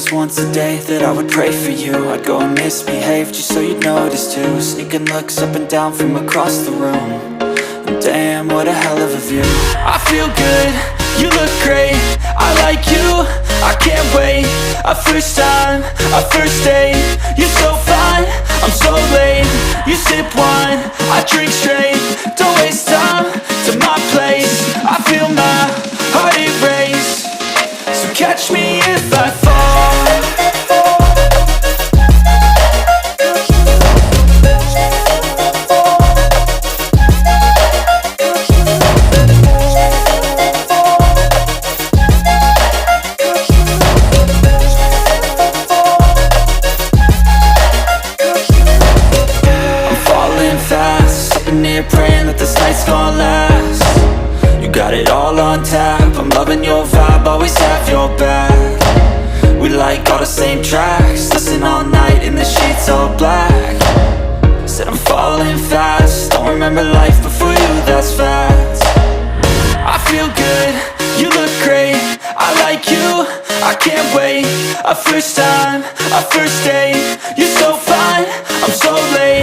just once a day that I would pray for you. I'd go and misbehave just so you'd notice too. Sneaking looks up and down from across the room. And damn, what a hell of a view. I feel good, you look great, I like you, I can't wait. A first time, a first date, you're so fine, I'm so late. You sip wine, I drink straight, don't waste time to my place. I feel my heart erase, so catch me if I fall. Praying that this night's gonna last. You got it all on tap, I'm loving your vibe, always have your back. We like all the same tracks, listen all night in the sheets all black. Said I'm falling fast, don't remember life before you, that's fact. I feel good, you look great, I like you, I can't wait. A first time, a first date, you're so